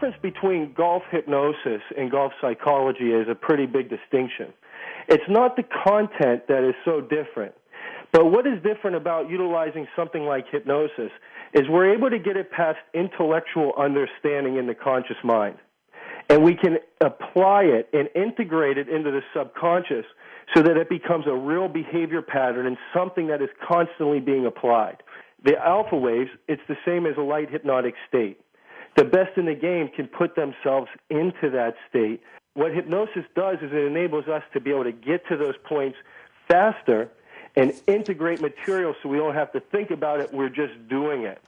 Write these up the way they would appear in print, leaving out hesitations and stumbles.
difference between golf hypnosis and golf psychology is a pretty big distinction. It's not the content that is so different, but what is different about utilizing something like hypnosis is we're able to get it past intellectual understanding in the conscious mind. And we can apply it and integrate it into the subconscious so that it becomes a real behavior pattern and something that is constantly being applied. The alpha waves, it's the same as a light hypnotic state. The best in the game can put themselves into that state. What hypnosis does is it enables us to be able to get to those points faster and integrate material so we don't have to think about it, we're just doing it.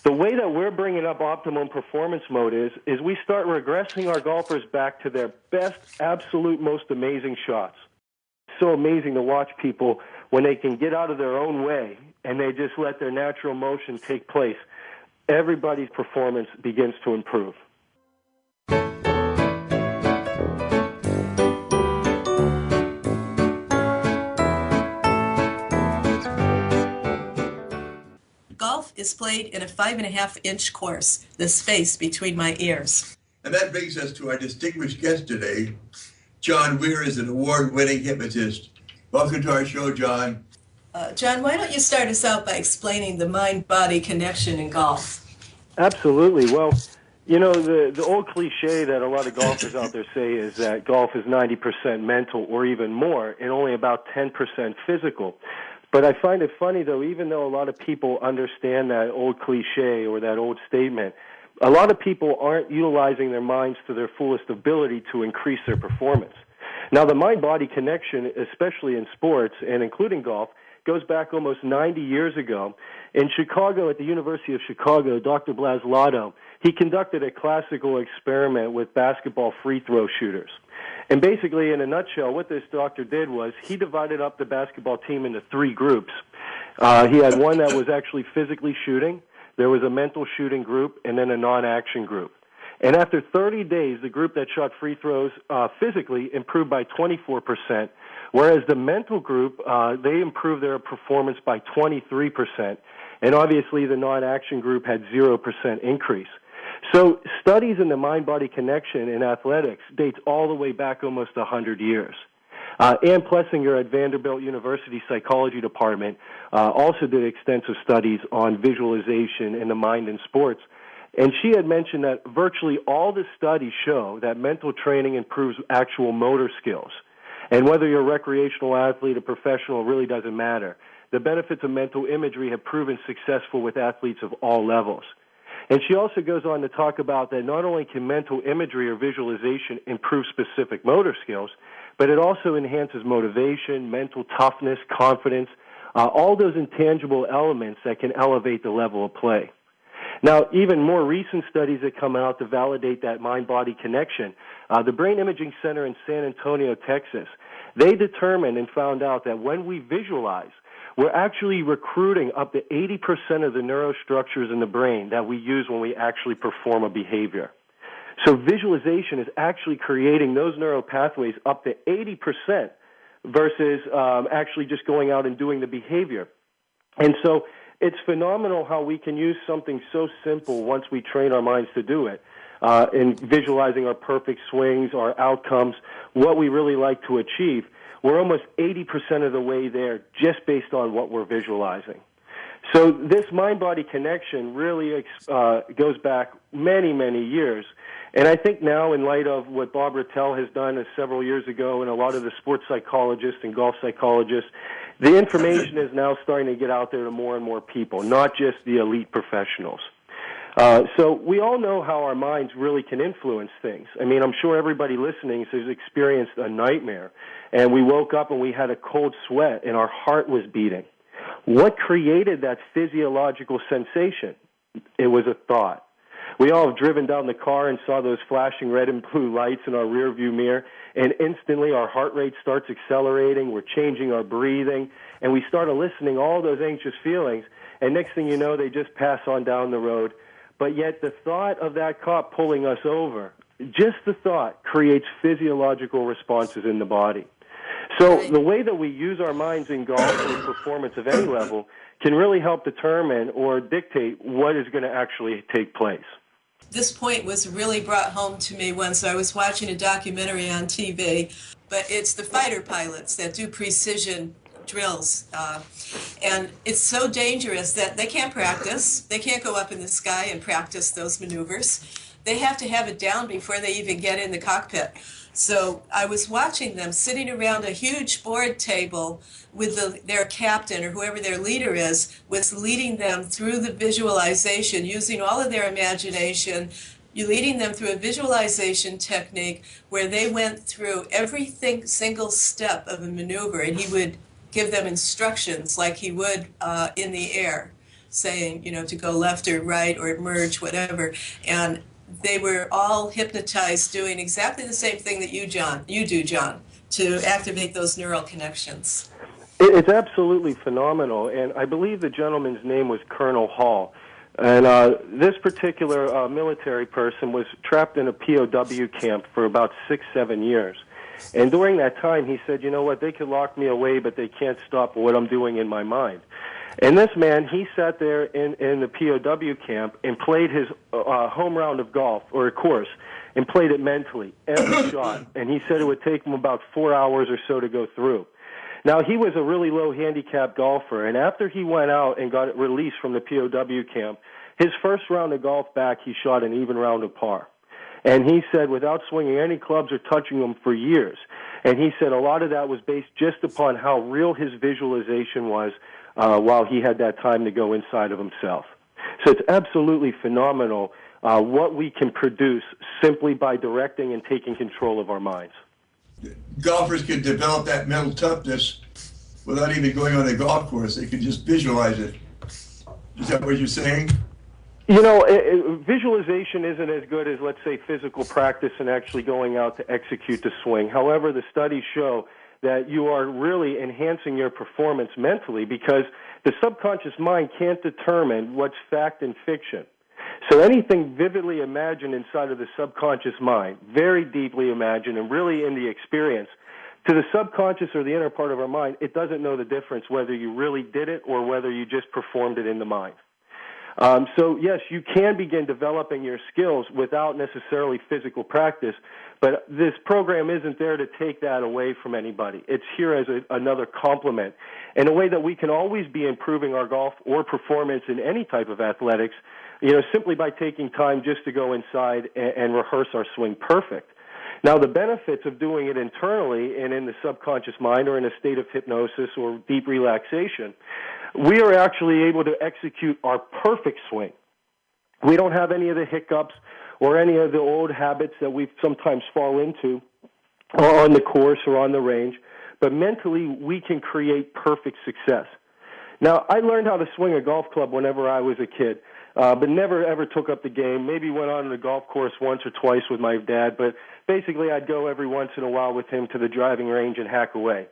The way that we're bringing up optimum performance mode is we start regressing our golfers back to their best, absolute, most amazing shots. It's so amazing to watch people when they can get out of their own way and they just let their natural motion take place. Everybody's performance begins to improve. Golf is played in a 5.5-inch course, the space between my ears. And that brings us to our distinguished guest today. John Weir is an award-winning hypnotist. Welcome to our show, John. John, why don't you start us out by explaining the mind-body connection in golf? Absolutely. Well, you know, the old cliche that a lot of golfers out there say is that golf is 90% mental or even more and only about 10% physical. But I find it funny, though, even though a lot of people understand that old cliche or that old statement, a lot of people aren't utilizing their minds to their fullest ability to increase their performance. Now, the mind-body connection, especially in sports and including golf, goes back almost 90 years ago. In Chicago, at the University of Chicago, Dr. Blaselato, he conducted a classical experiment with basketball free throw shooters. And basically, in a nutshell, what this doctor did was he divided up the basketball team into 3 groups. He had one that was actually physically shooting, there was a mental shooting group, and then a non-action group. And after 30 days, the group that shot free throws physically improved by 24%, whereas the mental group, they improved their performance by 23%. And obviously, the non-action group had 0% increase. So studies in the mind-body connection in athletics dates all the way back almost 100 years. Ann Plessinger at Vanderbilt University Psychology Department also did extensive studies on visualization in the mind in sports. And she had mentioned that virtually all the studies show that mental training improves actual motor skills. And whether you're a recreational athlete or professional, it really doesn't matter. The benefits of mental imagery have proven successful with athletes of all levels. And she also goes on to talk about that not only can mental imagery or visualization improve specific motor skills, but it also enhances motivation, mental toughness, confidence, all those intangible elements that can elevate the level of play. Now, even more recent studies that come out to validate that mind-body connection, the Brain Imaging Center in San Antonio, Texas, they determined and found out that when we visualize, we're actually recruiting up to 80% of the neurostructures in the brain that we use when we actually perform a behavior. So visualization is actually creating those neural pathways up to 80% versus actually just going out and doing the behavior. And so it's phenomenal how we can use something so simple once we train our minds to do it, in visualizing our perfect swings, our outcomes, what we really like to achieve. We're almost 80% of the way there just based on what we're visualizing. So this mind-body connection really goes back many, many years. And I think now, in light of what Bob Rattel has done several years ago and a lot of the sports psychologists and golf psychologists, the information is now starting to get out there to more and more people, not just the elite professionals. So we all know how our minds really can influence things. I mean, I'm sure everybody listening has experienced a nightmare, and we woke up and we had a cold sweat and our heart was beating. What created that physiological sensation? It was a thought. We all have driven down the car and saw those flashing red and blue lights in our rearview mirror, and instantly our heart rate starts accelerating, we're changing our breathing, and we start eliciting all those anxious feelings, and next thing you know, they just pass on down the road. But yet the thought of that cop pulling us over, just the thought, creates physiological responses in the body. So the way that we use our minds in golf or performance of any level can really help determine or dictate what is going to actually take place. this point was really brought home to me once I was watching a documentary on TV, but it's the fighter pilots that do precision drills. And it's so dangerous that they can't practice. They can't go up in the sky and practice those maneuvers. They have to have it down before they even get in the cockpit. So I was watching them sitting around a huge board table with their captain or whoever their leader is, was leading them through the visualization, using all of their imagination, you leading them through a visualization technique where they went through every single step of a maneuver, and he would give them instructions like he would in the air, saying, you know, to go left or right or merge, whatever. And they were all hypnotized doing exactly the same thing that you do, John, to activate those neural connections. It's absolutely phenomenal, and I believe the gentleman's name was Colonel Hall. And this particular military person was trapped in a POW camp for about 6-7 years. And during that time, he said, you know what, they could lock me away, but they can't stop what I'm doing in my mind. And this man, he sat there in the POW camp and played his home round of golf, or a course, and played it mentally, every shot. And he said it would take him about 4 hours or so to go through. Now, he was a really low handicap golfer, and after he went out and got released from the POW camp, his first round of golf back, he shot an even round of par. And he said, without swinging any clubs or touching them for years. And he said a lot of that was based just upon how real his visualization was while he had that time to go inside of himself. So it's absolutely phenomenal what we can produce simply by directing and taking control of our minds. Golfers can develop that mental toughness without even going on a golf course. They can just visualize it. Is that what you're saying? You know, visualization isn't as good as, let's say, physical practice and actually going out to execute the swing. However, the studies show that you are really enhancing your performance mentally because the subconscious mind can't determine what's fact and fiction. So anything vividly imagined inside of the subconscious mind, very deeply imagined and really in the experience, to the subconscious or the inner part of our mind, it doesn't know the difference whether you really did it or whether you just performed it in the mind. So, yes, you can begin developing your skills without necessarily physical practice, but this program isn't there to take that away from anybody. It's here as another complement in a way that we can always be improving our golf or performance in any type of athletics, you know, simply by taking time just to go inside and rehearse our swing perfect. Now, the benefits of doing it internally and in the subconscious mind or in a state of hypnosis or deep relaxation, we are actually able to execute our perfect swing. We don't have any of the hiccups or any of the old habits that we sometimes fall into on the course or on the range, but mentally we can create perfect success. Now, I learned how to swing a golf club whenever I was a kid, but never ever took up the game. Maybe went on the golf course once or twice with my dad, but basically I'd go every once in a while with him to the driving range and hack away.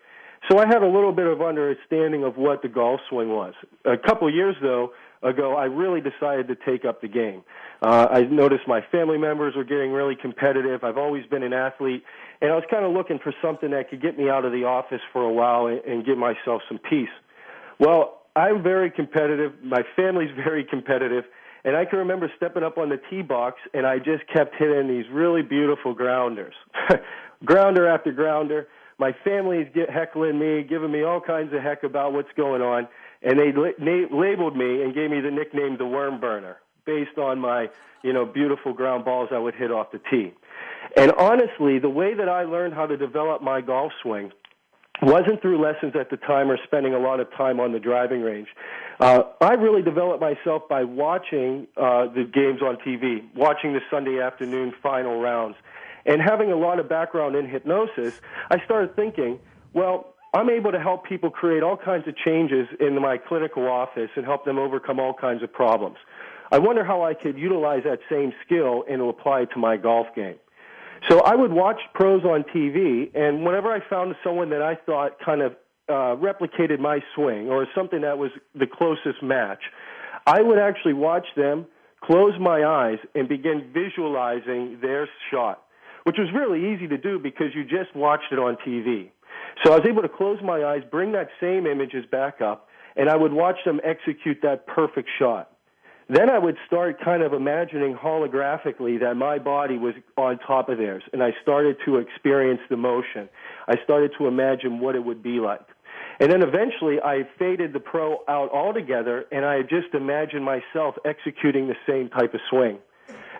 So I had a little bit of understanding of what the golf swing was. A couple of years ago, I really decided to take up the game. I noticed my family members were getting really competitive. I've always been an athlete, and I was kind of looking for something that could get me out of the office for a while and give myself some peace. Well, I'm very competitive. My family's very competitive, and I can remember stepping up on the tee box, and I just kept hitting these really beautiful grounders, grounder after grounder. My family's heckling me, giving me all kinds of heck about what's going on, and they labeled me and gave me the nickname the Worm Burner based on my, you know, beautiful ground balls I would hit off the tee. And honestly, the way that I learned how to develop my golf swing wasn't through lessons at the time or spending a lot of time on the driving range. I really developed myself by watching the games on TV, watching the Sunday afternoon final rounds. And having a lot of background in hypnosis, I started thinking, well, I'm able to help people create all kinds of changes in my clinical office and help them overcome all kinds of problems. I wonder how I could utilize that same skill and apply it to my golf game. So I would watch pros on TV, and whenever I found someone that I thought kind of replicated my swing or something that was the closest match, I would actually watch them, close my eyes, and begin visualizing their shot, which was really easy to do because you just watched it on TV. So I was able to close my eyes, bring that same images back up, and I would watch them execute that perfect shot. then I would start kind of imagining holographically that my body was on top of theirs, and I started to experience the motion. I started to imagine what it would be like. And then eventually I faded the pro out altogether, and I just imagined myself executing the same type of swing.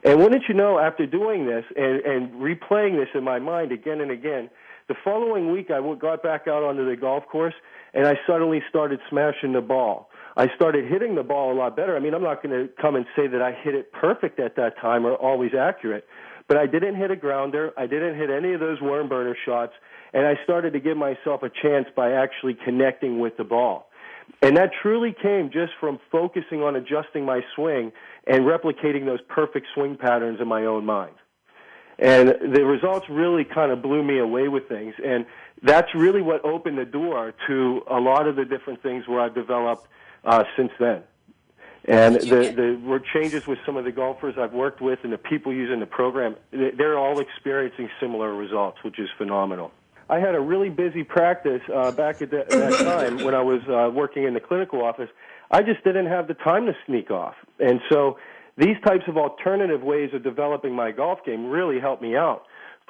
And wouldn't you know, after doing this and replaying this in my mind again and again, the following week I got back out onto the golf course, and I suddenly started smashing the ball. I started hitting the ball a lot better. I mean, I'm not going to come and say that I hit it perfect at that time or always accurate, but I didn't hit a grounder. I didn't hit any of those worm burner shots, and I started to give myself a chance by actually connecting with the ball. And that truly came just from focusing on adjusting my swing and replicating those perfect swing patterns in my own mind. And the results really kind of blew me away with things. And that's really what opened the door to a lot of the different things where I've developed since then. And the changes with some of the golfers I've worked with and the people using the program, they're all experiencing similar results, which is phenomenal. I had a really busy practice back at that time when I was working in the clinical office. I just didn't have the time to sneak off. And so these types of alternative ways of developing my golf game really helped me out.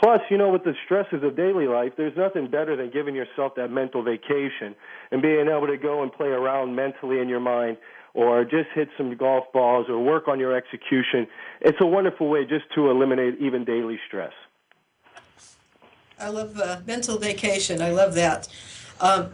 Plus, you know, with the stresses of daily life, there's nothing better than giving yourself that mental vacation and being able to go and play around mentally in your mind or just hit some golf balls or work on your execution. It's a wonderful way just to eliminate even daily stress. I love mental vacation. I love that. All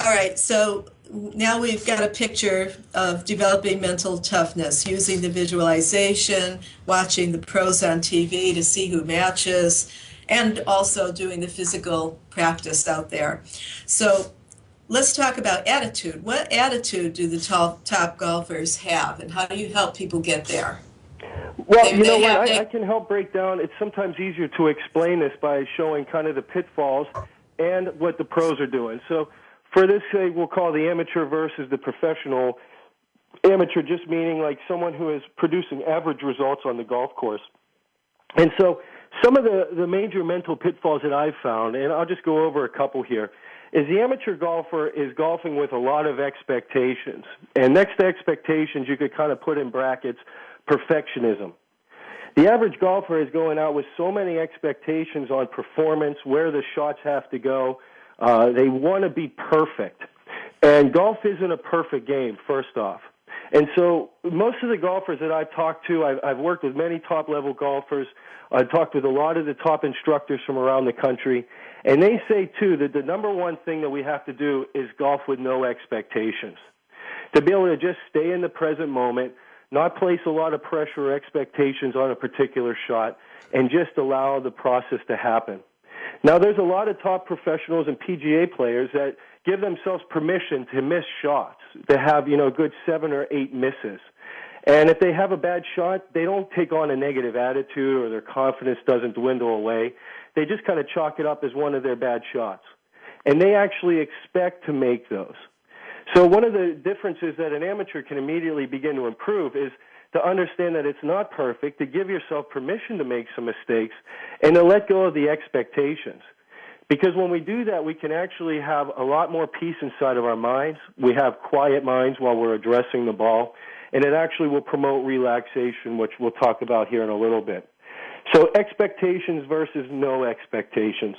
right, so now we've got a picture of developing mental toughness, using the visualization, watching the pros on TV to see who matches, and also doing the physical practice out there. So let's talk about attitude. What attitude do the top golfers have, and how do you help people get there? Well, you know what, I can help break down. It's sometimes easier to explain this by showing kind of the pitfalls and what the pros are doing. So for this, say, we'll call the amateur versus the professional. Amateur just meaning like someone who is producing average results on the golf course. And so some of the major mental pitfalls that I've found, and I'll just go over a couple here, is the amateur golfer is golfing with a lot of expectations. And next to expectations, you could kind of put in brackets perfectionism. The average golfer is going out with so many expectations on performance, where the shots have to go. They want to be perfect. And golf isn't a perfect game, first off. And so most of the golfers that I've talked to, I've worked with many top-level golfers. I've talked with a lot of the top instructors from around the country. And they say, too, that the number one thing that we have to do is golf with no expectations. To be able to just stay in the present moment, not place a lot of pressure or expectations on a particular shot, and just allow the process to happen. Now, there's a lot of top professionals and PGA players that give themselves permission to miss shots, to have, you know, a good 7 or 8 misses. And if they have a bad shot, they don't take on a negative attitude or their confidence doesn't dwindle away. They just kind of chalk it up as one of their bad shots. And they actually expect to make those. So one of the differences that an amateur can immediately begin to improve is to understand that it's not perfect, to give yourself permission to make some mistakes, and to let go of the expectations. Because when we do that, we can actually have a lot more peace inside of our minds. We have quiet minds while we're addressing the ball, and it actually will promote relaxation, which we'll talk about here in a little bit. So expectations versus no expectations.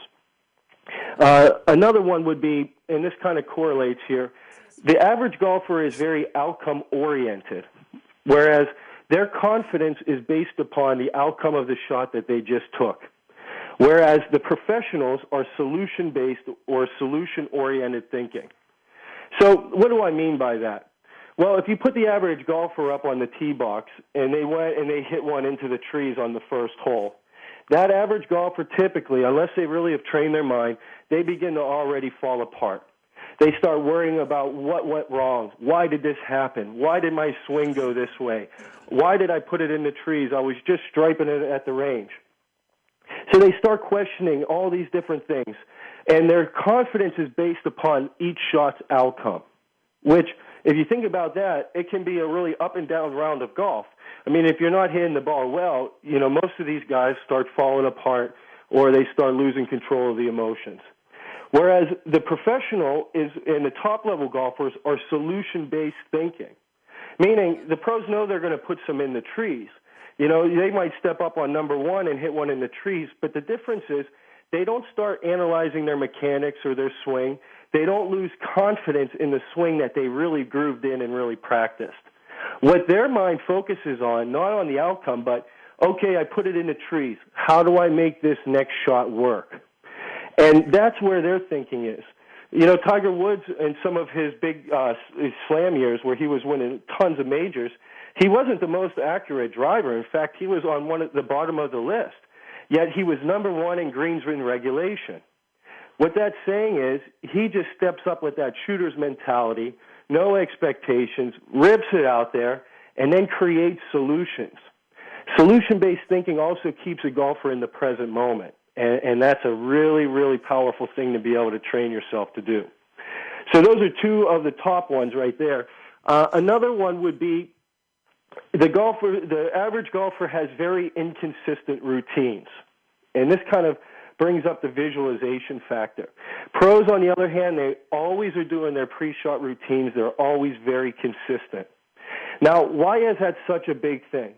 Another one would be, and this kind of correlates here, the average golfer is very outcome-oriented, whereas their confidence is based upon the outcome of the shot that they just took. Whereas the professionals are solution-based or solution-oriented thinking. So what do I mean by that? Well, if you put the average golfer up on the tee box and they went and they hit one into the trees on the first hole, that average golfer typically, unless they really have trained their mind, they begin to already fall apart. They start worrying about what went wrong. Why did this happen? Why did my swing go this way? Why did I put it in the trees? I was just striping it at the range. So they start questioning all these different things, and their confidence is based upon each shot's outcome, which, if you think about that, it can be a really up and down round of golf. I mean, if you're not hitting the ball well, you know, most of these guys start falling apart or they start losing control of the emotions. Whereas the professional is, and the top-level golfers are solution-based thinking. Meaning the pros know they're going to put some in the trees. You know, they might step up on number one and hit one in the trees, but the difference is they don't start analyzing their mechanics or their swing. They don't lose confidence in the swing that they really grooved in and really practiced. What their mind focuses on, not on the outcome, but, okay, I put it in the trees. How do I make this next shot work? And that's where their thinking is. You know, Tiger Woods and some of his big his slam years where he was winning tons of majors, he wasn't the most accurate driver. In fact, he was on one at the bottom of the list. Yet he was number one in greens in regulation. What that's saying is he just steps up with that shooter's mentality, no expectations, rips it out there, and then creates solutions. Solution-based thinking also keeps a golfer in the present moment. And that's a really, really powerful thing to be able to train yourself to do. So those are two of the top ones right there. Another one would be the average golfer has very inconsistent routines. And this kind of brings up the visualization factor. Pros, on the other hand, they always are doing their pre-shot routines. They're always very consistent. Now, why is that such a big thing?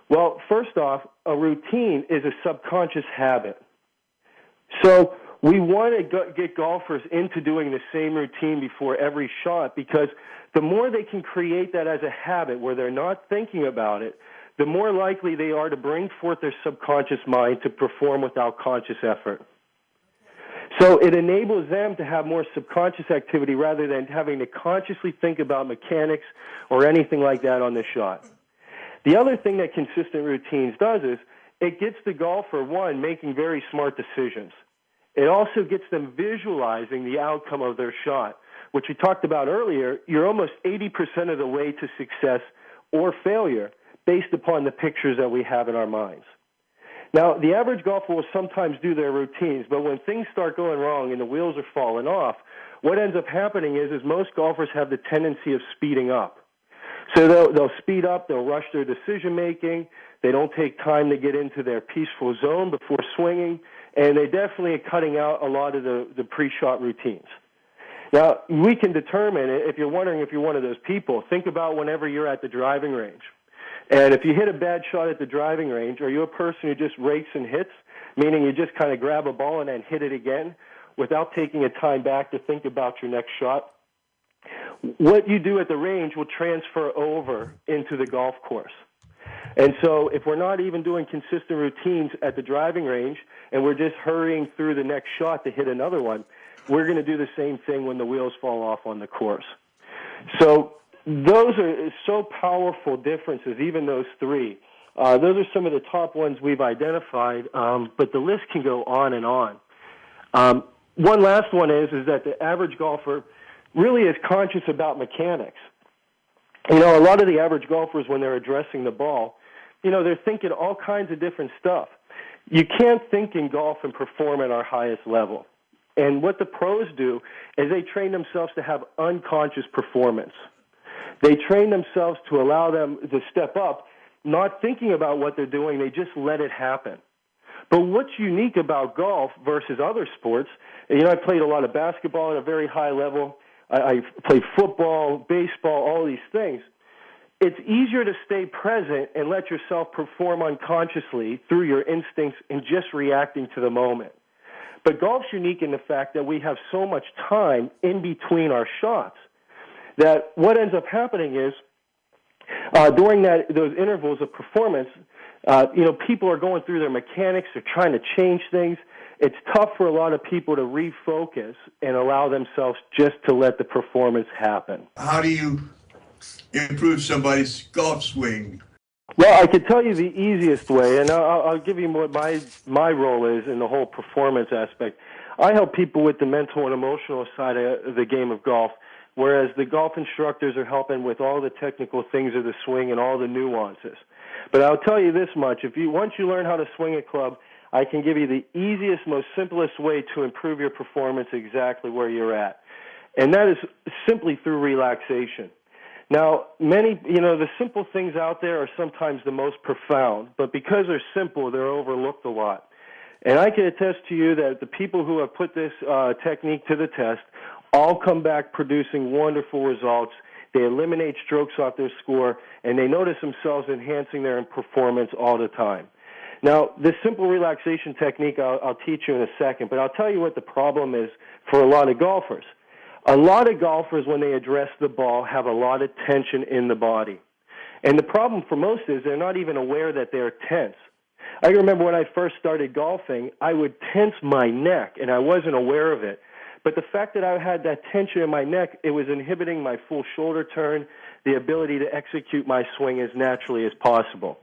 Well, first off, a routine is a subconscious habit. So we want to get golfers into doing the same routine before every shot because the more they can create that as a habit where they're not thinking about it, the more likely they are to bring forth their subconscious mind to perform without conscious effort. So it enables them to have more subconscious activity rather than having to consciously think about mechanics or anything like that on the shot. The other thing that consistent routines does is it gets the golfer, one, making very smart decisions. It also gets them visualizing the outcome of their shot, which we talked about earlier. You're almost 80% of the way to success or failure based upon the pictures that we have in our minds. Now, the average golfer will sometimes do their routines, but when things start going wrong and the wheels are falling off, what ends up happening is most golfers have the tendency of speeding up. So they'll speed up, they'll rush their decision-making, they don't take time to get into their peaceful zone before swinging, and they definitely are cutting out a lot of the pre-shot routines. Now, we can determine, if you're wondering if you're one of those people, think about whenever you're at the driving range. And if you hit a bad shot at the driving range, are you a person who just rakes and hits, meaning you just kind of grab a ball and then hit it again without taking a time back to think about your next shot? What you do at the range will transfer over into the golf course. And so if we're not even doing consistent routines at the driving range and we're just hurrying through the next shot to hit another one, we're going to do the same thing when the wheels fall off on the course. So those are so powerful differences, even those three. Those are some of the top ones we've identified, but the list can go on and on. One last one is that the average golfer really is conscious about mechanics. You know, a lot of the average golfers, when they're addressing the ball, you know, they're thinking all kinds of different stuff. You can't think in golf and perform at our highest level. And what the pros do is they train themselves to have unconscious performance. They train themselves to allow them to step up, not thinking about what they're doing. They just let it happen. But what's unique about golf versus other sports, you know, I played a lot of basketball at a very high level. I played football, baseball, all these things. It's easier to stay present and let yourself perform unconsciously through your instincts and just reacting to the moment. But golf's unique in the fact that we have so much time in between our shots that what ends up happening is during those intervals of performance, you know, people are going through their mechanics, they're trying to change things. It's tough for a lot of people to refocus and allow themselves just to let the performance happen. How do you improve somebody's golf swing? Well, I could tell you the easiest way, and I'll give you what my role is in the whole performance aspect. I help people with the mental and emotional side of the game of golf, whereas the golf instructors are helping with all the technical things of the swing and all the nuances. But I'll tell you this much. Once you learn how to swing a club, I can give you the easiest, most simplest way to improve your performance exactly where you're at. And that is simply through relaxation. Now, the simple things out there are sometimes the most profound, but because they're simple, they're overlooked a lot. And I can attest to you that the people who have put this technique to the test all come back producing wonderful results. they eliminate strokes off their score, and they notice themselves enhancing their performance all the time. Now, this simple relaxation technique I'll teach you in a second, but I'll tell you what the problem is for a lot of golfers. A lot of golfers, when they address the ball, have a lot of tension in the body. And the problem for most is they're not even aware that they're tense. I remember when I first started golfing, I would tense my neck, and I wasn't aware of it. But the fact that I had that tension in my neck, it was inhibiting my full shoulder turn, the ability to execute my swing as naturally as possible.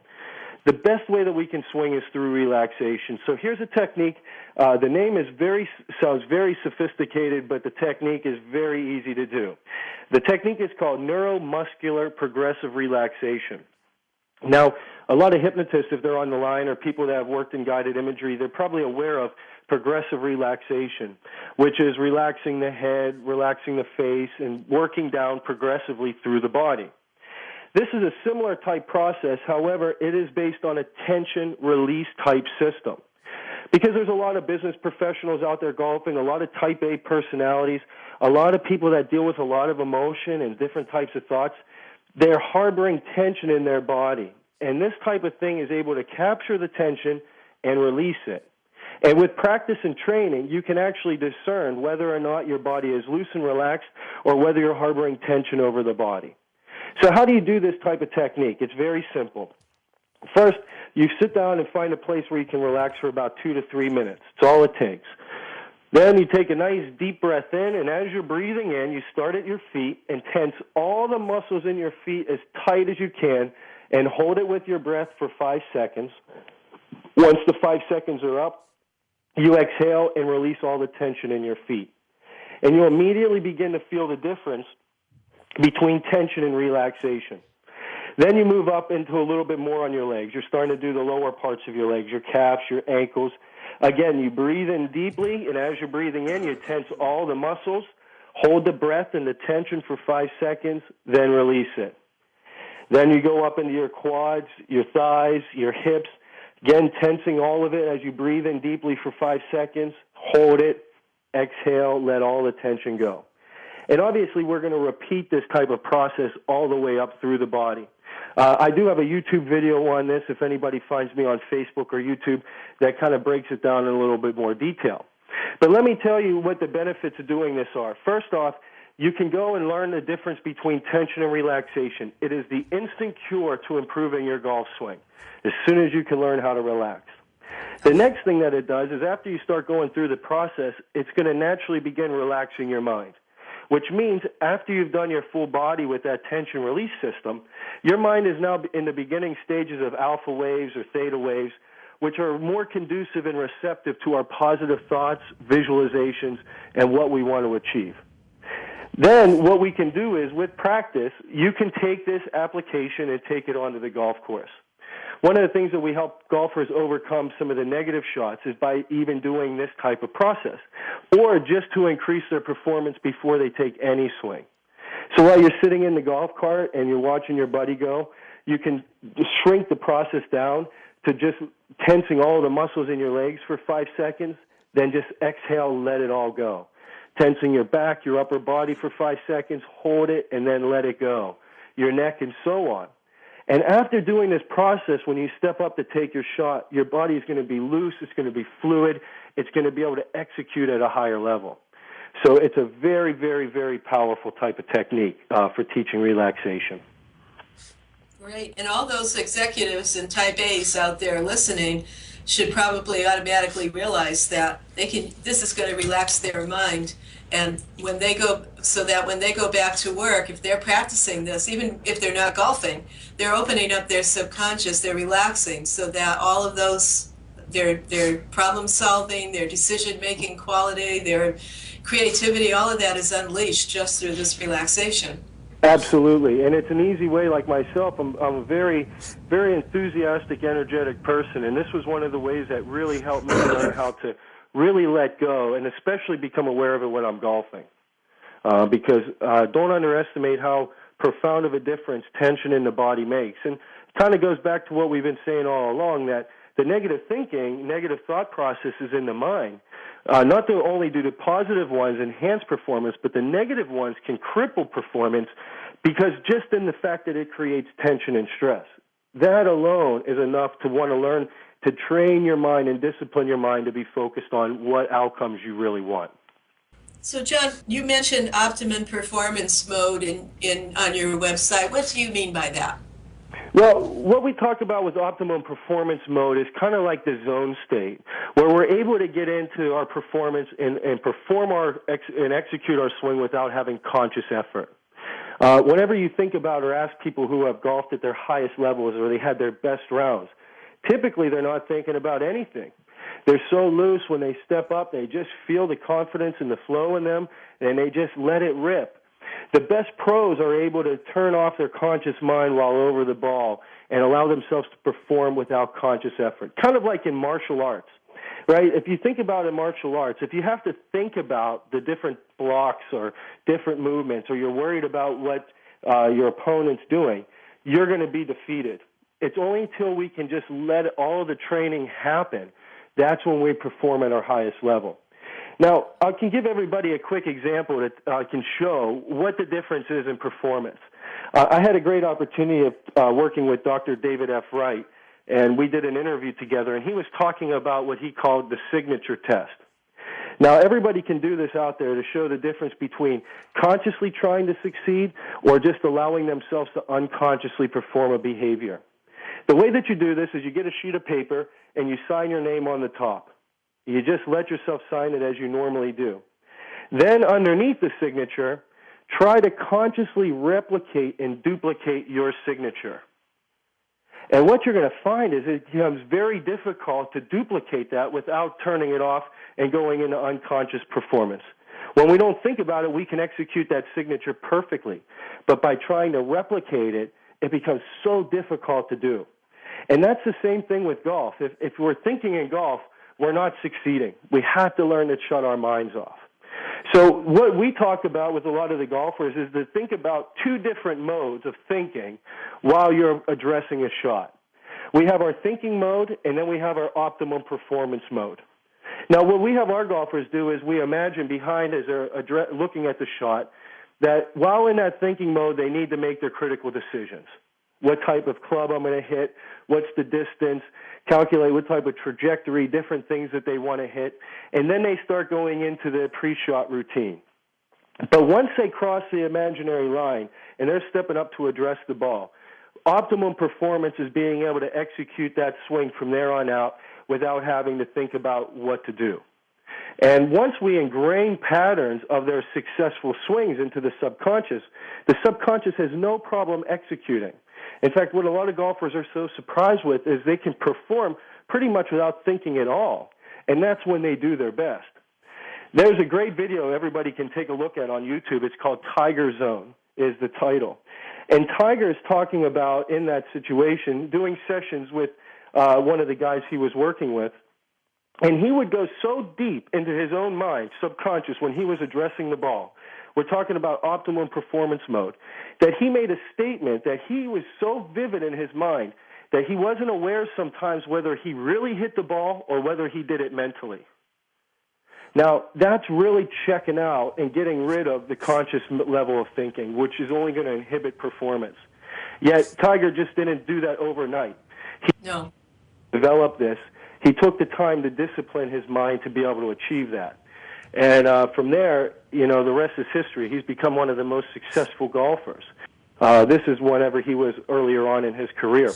The best way that we can swing is through relaxation. So here's a technique. The name sounds very sophisticated, but the technique is very easy to do. The technique is called neuromuscular progressive relaxation. Now, a lot of hypnotists, if they're on the line, or people that have worked in guided imagery, they're probably aware of progressive relaxation, which is relaxing the head, relaxing the face, and working down progressively through the body. This is a similar type process. However, it is based on a tension release type system. Because there's a lot of business professionals out there golfing, a lot of type A personalities, a lot of people that deal with a lot of emotion and different types of thoughts, they're harboring tension in their body. And this type of thing is able to capture the tension and release it. And with practice and training, you can actually discern whether or not your body is loose and relaxed or whether you're harboring tension over the body. So how do you do this type of technique? It's very simple. First, you sit down and find a place where you can relax for about 2 to 3 minutes. That's all it takes. Then you take a nice deep breath in, and as you're breathing in, you start at your feet and tense all the muscles in your feet as tight as you can and hold it with your breath for 5 seconds. Once the 5 seconds are up, you exhale and release all the tension in your feet. And you'll immediately begin to feel the difference between tension and relaxation. Then you move up into a little bit more on your legs. You're starting to do the lower parts of your legs, your calves, your ankles. Again, you breathe in deeply, and as you're breathing in, you tense all the muscles, hold the breath and the tension for 5 seconds, then release it. Then you go up into your quads, your thighs, your hips, again, tensing all of it as you breathe in deeply for 5 seconds, hold it, exhale, let all the tension go. And obviously, we're going to repeat this type of process all the way up through the body. I do have a YouTube video on this, if anybody finds me on Facebook or YouTube, that kind of breaks it down in a little bit more detail. But let me tell you what the benefits of doing this are. First off, you can go and learn the difference between tension and relaxation. It is the instant cure to improving your golf swing, as soon as you can learn how to relax. The next thing that it does is after you start going through the process, it's going to naturally begin relaxing your mind, which means after you've done your full body with that tension release system, your mind is now in the beginning stages of alpha waves or theta waves, which are more conducive and receptive to our positive thoughts, visualizations, and what we want to achieve. Then what we can do is, with practice, you can take this application and take it onto the golf course. One of the things that we help golfers overcome some of the negative shots is by even doing this type of process, or just to increase their performance before they take any swing. So while you're sitting in the golf cart and you're watching your buddy go, you can shrink the process down to just tensing all the muscles in your legs for 5 seconds, then just exhale, let it all go. Tensing your back, your upper body for 5 seconds, hold it, and then let it go. Your neck, and so on. And after doing this process, when you step up to take your shot, your body is going to be loose, it's going to be fluid, it's going to be able to execute at a higher level. So it's a very, very, very powerful type of technique for teaching relaxation. Great. And all those executives and type A's out there listening should probably automatically realize that this is going to relax their mind. And when they go back to work, if they're practicing this, even if they're not golfing, they're opening up their subconscious, they're relaxing, so that all of those, their problem solving, their decision making quality, their creativity, all of that is unleashed just through this relaxation. Absolutely, and it's an easy way. Like myself, I'm a very, very enthusiastic, energetic person, and this was one of the ways that really helped me learn how to really let go, and especially become aware of it when I'm golfing. Because don't underestimate how profound of a difference tension in the body makes. And it kind of goes back to what we've been saying all along, that the negative thinking, negative thought process is in the mind. Not only do the positive ones enhance performance, but the negative ones can cripple performance because just in the fact that it creates tension and stress, that alone is enough to want to learn to train your mind and discipline your mind to be focused on what outcomes you really want. So, John, you mentioned optimum performance mode on your website. What do you mean by that? Well, what we talk about with optimum performance mode is kind of like the zone state, where we're able to get into our performance and perform and execute our swing without having conscious effort. Whenever you think about or ask people who have golfed at their highest levels or they had their best rounds, typically they're not thinking about anything. They're so loose when they step up, they just feel the confidence and the flow in them, and they just let it rip. The best pros are able to turn off their conscious mind while over the ball and allow themselves to perform without conscious effort, kind of like in martial arts, right? If you think about in martial arts, if you have to think about the different blocks or different movements, or you're worried about what your opponent's doing, you're going to be defeated. It's only until we can just let all of the training happen, that's when we perform at our highest level. Now, I can give everybody a quick example that can show what the difference is in performance. I had a great opportunity of working with Dr. David F. Wright, and we did an interview together, and he was talking about what he called the signature test. Now, everybody can do this out there to show the difference between consciously trying to succeed or just allowing themselves to unconsciously perform a behavior. The way that you do this is you get a sheet of paper and you sign your name on the top. You just let yourself sign it as you normally do. Then underneath the signature, try to consciously replicate and duplicate your signature. And what you're going to find is it becomes very difficult to duplicate that without turning it off and going into unconscious performance. When we don't think about it, we can execute that signature perfectly. But by trying to replicate it, it becomes so difficult to do. And that's the same thing with golf. If we're thinking in golf, we're not succeeding. We have to learn to shut our minds off. So what we talk about with a lot of the golfers is to think about two different modes of thinking while you're addressing a shot. We have our thinking mode, and then we have our optimum performance mode. Now, what we have our golfers do is we imagine behind as they're looking at the shot that while in that thinking mode, they need to make their critical decisions. What type of club I'm going to hit, what's the distance, calculate what type of trajectory, different things that they want to hit, and then they start going into the pre-shot routine. But once they cross the imaginary line and they're stepping up to address the ball, optimum performance is being able to execute that swing from there on out without having to think about what to do. And once we ingrain patterns of their successful swings into the subconscious has no problem executing. In fact, what a lot of golfers are so surprised with is they can perform pretty much without thinking at all, and that's when they do their best. There's a great video everybody can take a look at on YouTube. It's called Tiger Zone is the title. And Tiger is talking about, in that situation, doing sessions with one of the guys he was working with, and he would go so deep into his own mind, subconscious, when he was addressing the ball. We're talking about optimum performance mode, that he made a statement that he was so vivid in his mind that he wasn't aware sometimes whether he really hit the ball or whether he did it mentally. Now, that's really checking out and getting rid of the conscious level of thinking, which is only going to inhibit performance. Yet, Tiger just didn't do that overnight. He developed this. He took the time to discipline his mind to be able to achieve that. And from there, the rest is history. He's become one of the most successful golfers. This is whenever he was earlier on in his career.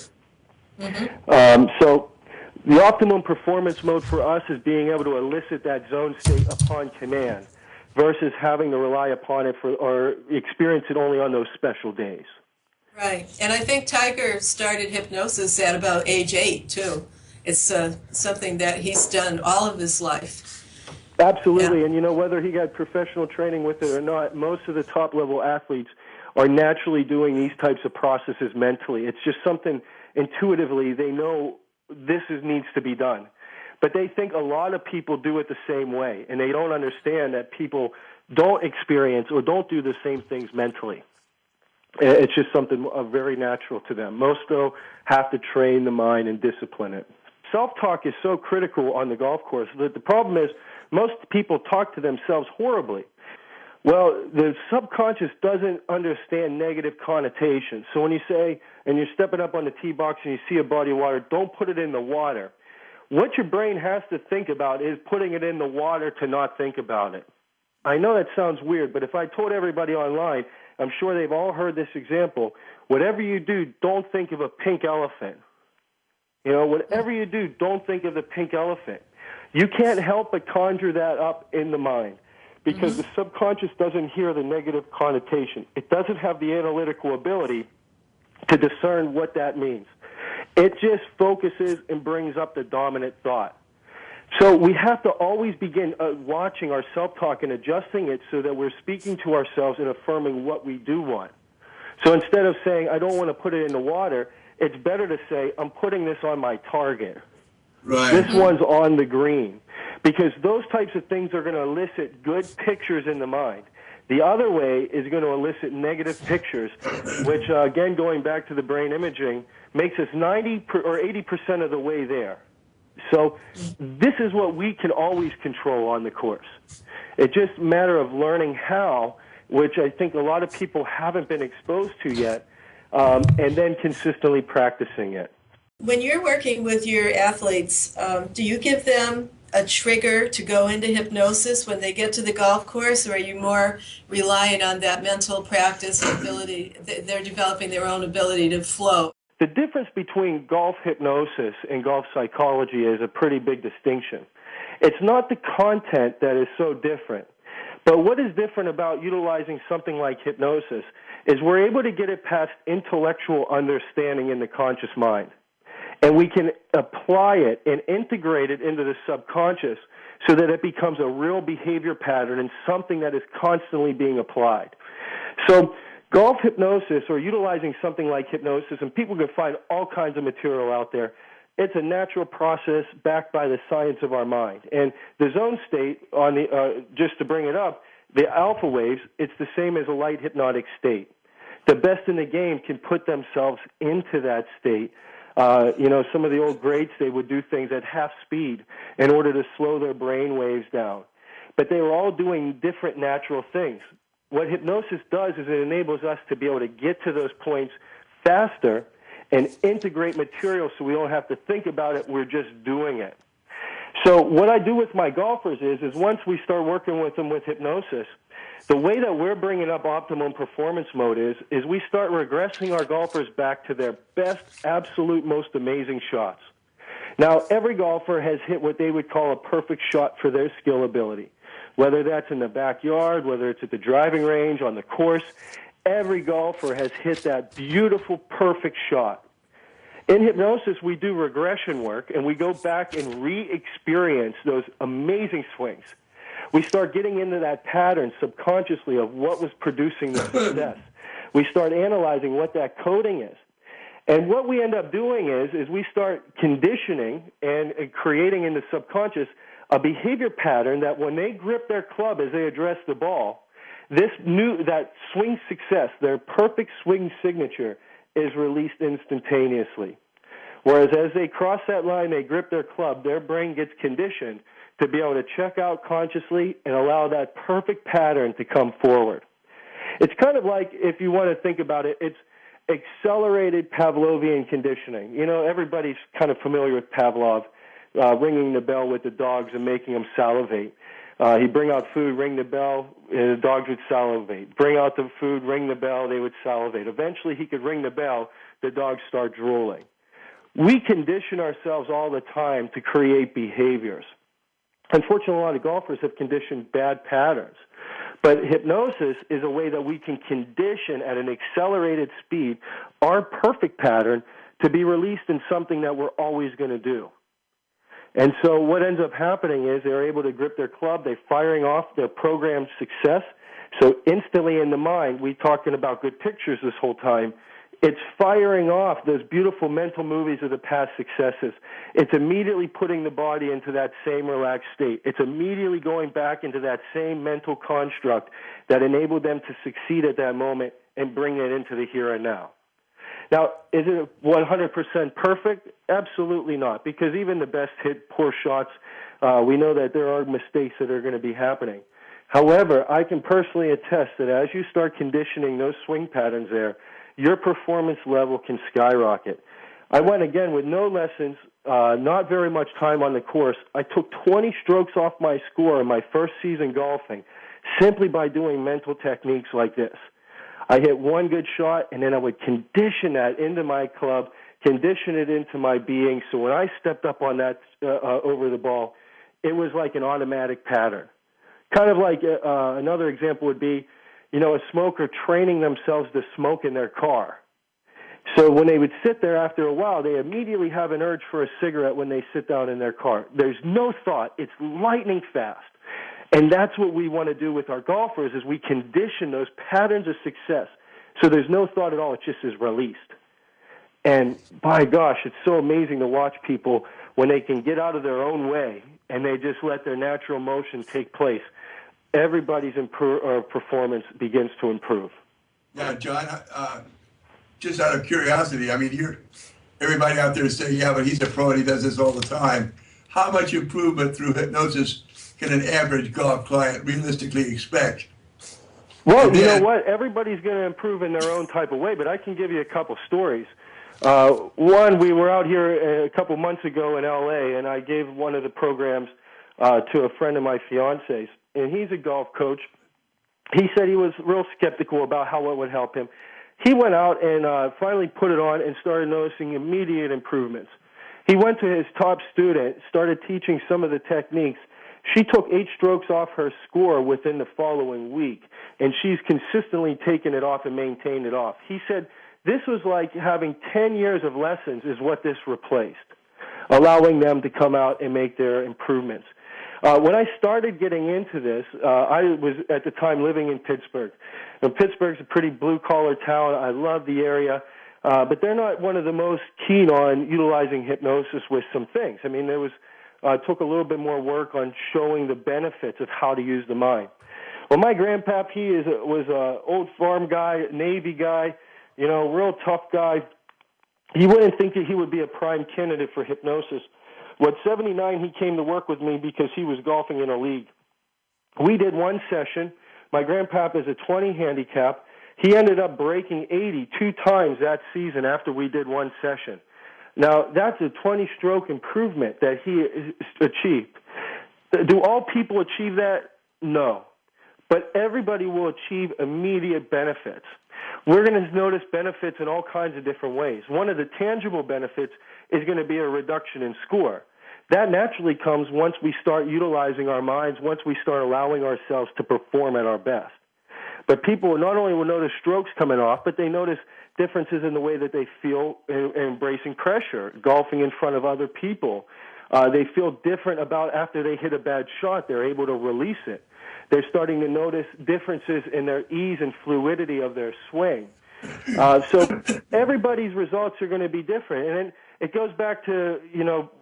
Mm-hmm. So the optimum performance mode for us is being able to elicit that zone state upon command versus having to rely upon it or experience it only on those special days. Right. And I think Tiger started hypnosis at about age 8, too. It's something that he's done all of his life. Absolutely, yeah. And whether he got professional training with it or not, most of the top-level athletes are naturally doing these types of processes mentally. It's just something intuitively they know this needs to be done. But they think a lot of people do it the same way, and they don't understand that people don't experience or don't do the same things mentally. It's just something very natural to them. Most, though, have to train the mind and discipline it. Self-talk is so critical on the golf course that the problem is most people talk to themselves horribly. Well, the subconscious doesn't understand negative connotations. So when you say, and you're stepping up on the tee box and you see a body of water, don't put it in the water. What your brain has to think about is putting it in the water to not think about it. I know that sounds weird, but if I told everybody online, I'm sure they've all heard this example. Whatever you do, don't think of a pink elephant. You know, whatever you do, don't think of the pink elephant. You can't help but conjure that up in the mind because the subconscious doesn't hear the negative connotation. It doesn't have the analytical ability to discern what that means. It just focuses and brings up the dominant thought. So we have to always begin watching our self-talk and adjusting it so that we're speaking to ourselves and affirming what we do want. So instead of saying, I don't want to put it in the water, it's better to say, I'm putting this on my target. Right. This one's on the green. Because those types of things are going to elicit good pictures in the mind. The other way is going to elicit negative pictures, which, again, going back to the brain imaging, makes us 90 or 80% of the way there. So this is what we can always control on the course. It's just a matter of learning how, which I think a lot of people haven't been exposed to yet, and then consistently practicing it. When you're working with your athletes, do you give them a trigger to go into hypnosis when they get to the golf course, or are you more reliant on that mental practice ability? They're developing their own ability to flow. The difference between golf hypnosis and golf psychology is a pretty big distinction. It's not the content that is so different, but what is different about utilizing something like hypnosis is we're able to get it past intellectual understanding in the conscious mind. And we can apply it and integrate it into the subconscious so that it becomes a real behavior pattern and something that is constantly being applied. So golf hypnosis, or utilizing something like hypnosis, and people can find all kinds of material out there, it's a natural process backed by the science of our mind. And the zone state, on the just to bring it up, the alpha waves, it's the same as a light hypnotic state. The best in the game can put themselves into that state. Some of the old greats, they would do things at half speed in order to slow their brain waves down. But they were all doing different natural things. What hypnosis does is it enables us to be able to get to those points faster and integrate material so we don't have to think about it, we're just doing it. So what I do with my golfers is once we start working with them with hypnosis, the way that we're bringing up optimum performance mode is we start regressing our golfers back to their best, absolute, most amazing shots. Now, every golfer has hit what they would call a perfect shot for their skill ability. Whether that's in the backyard, whether it's at the driving range, on the course, every golfer has hit that beautiful, perfect shot. In hypnosis, we do regression work, and we go back and re-experience those amazing swings. We start getting into that pattern subconsciously of what was producing the success. We start analyzing what that coding is. And what we end up doing is we start conditioning and creating in the subconscious a behavior pattern that when they grip their club as they address the ball, that swing success, their perfect swing signature, is released instantaneously. Whereas as they cross that line, they grip their club, their brain gets conditioned to be able to check out consciously and allow that perfect pattern to come forward. It's kind of like, if you want to think about it, it's accelerated Pavlovian conditioning. You know, everybody's kind of familiar with Pavlov, ringing the bell with the dogs and making them salivate. He'd bring out food, ring the bell, and the dogs would salivate. Bring out the food, ring the bell, they would salivate. Eventually he could ring the bell, the dogs start drooling. We condition ourselves all the time to create behaviors. Unfortunately, a lot of golfers have conditioned bad patterns. But hypnosis is a way that we can condition at an accelerated speed our perfect pattern to be released in something that we're always going to do. And so what ends up happening is they're able to grip their club, they're firing off their programmed success. So instantly in the mind, we're talking about good pictures this whole time, it's firing off those beautiful mental movies of the past successes. It's immediately putting the body into that same relaxed state. It's immediately going back into that same mental construct that enabled them to succeed at that moment and bring it into the here and now. Now, is it 100% perfect? Absolutely not, because even the best hit poor shots, we know that there are mistakes that are going to be happening. However, I can personally attest that as you start conditioning those swing patterns there, your performance level can skyrocket. I went again with no lessons, not very much time on the course. I took 20 strokes off my score in my first season golfing simply by doing mental techniques like this. I hit one good shot, and then I would condition that into my club, condition it into my being. So when I stepped up on that over the ball, it was like an automatic pattern. Kind of like another example would be, a smoker training themselves to smoke in their car. So when they would sit there after a while, they immediately have an urge for a cigarette when they sit down in their car. There's no thought. It's lightning fast. And that's what we want to do with our golfers is we condition those patterns of success. So there's no thought at all. It just is released. And by gosh, it's so amazing to watch people when they can get out of their own way and they just let their natural motion take place. Everybody's performance begins to improve. Yeah, John, just out of curiosity, I mean, everybody out there is saying, yeah, but he's a pro and he does this all the time. How much improvement through hypnosis can an average golf client realistically expect? Well, you know what? Everybody's going to improve in their own type of way, but I can give you a couple stories. One, we were out here a couple months ago in L.A., and I gave one of the programs to a friend of my fiance's, and he's a golf coach. He said he was real skeptical about how it would help him. He went out and finally put it on and started noticing immediate improvements. He went to his top student, started teaching some of the techniques. She took 8 strokes off her score within the following week, and she's consistently taken it off and maintained it off. He said this was like having 10 years of lessons is what this replaced, allowing them to come out and make their improvements. When I started getting into this, I was at the time living in Pittsburgh. Now, Pittsburgh's a pretty blue-collar town. I love the area, but they're not one of the most keen on utilizing hypnosis with some things. I mean, there was took a little bit more work on showing the benefits of how to use the mind. Well, my grandpap, was an old farm guy, Navy guy, real tough guy. You wouldn't think that he would be a prime candidate for hypnosis. Well, at 79, he came to work with me because he was golfing in a league. We did one session. My grandpap is a 20 handicap. He ended up breaking 80 2 times that season after we did one session. Now, that's a 20-stroke improvement that he achieved. Do all people achieve that? No. But everybody will achieve immediate benefits. We're going to notice benefits in all kinds of different ways. One of the tangible benefits is going to be a reduction in score. That naturally comes once we start utilizing our minds, once we start allowing ourselves to perform at our best. But people not only will notice strokes coming off, but they notice differences in the way that they feel in embracing pressure, golfing in front of other people. They feel different about after they hit a bad shot. They're able to release it. They're starting to notice differences in their ease and fluidity of their swing. So everybody's results are going to be different. And it goes back to,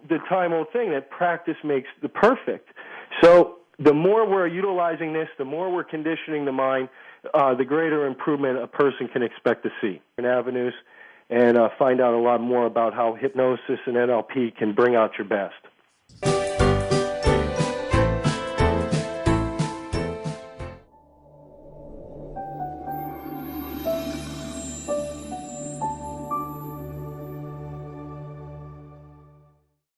the time-old thing that practice makes the perfect. So the more we're utilizing this, the more we're conditioning the mind, the greater improvement a person can expect to see in avenues and find out a lot more about how hypnosis and NLP can bring out your best.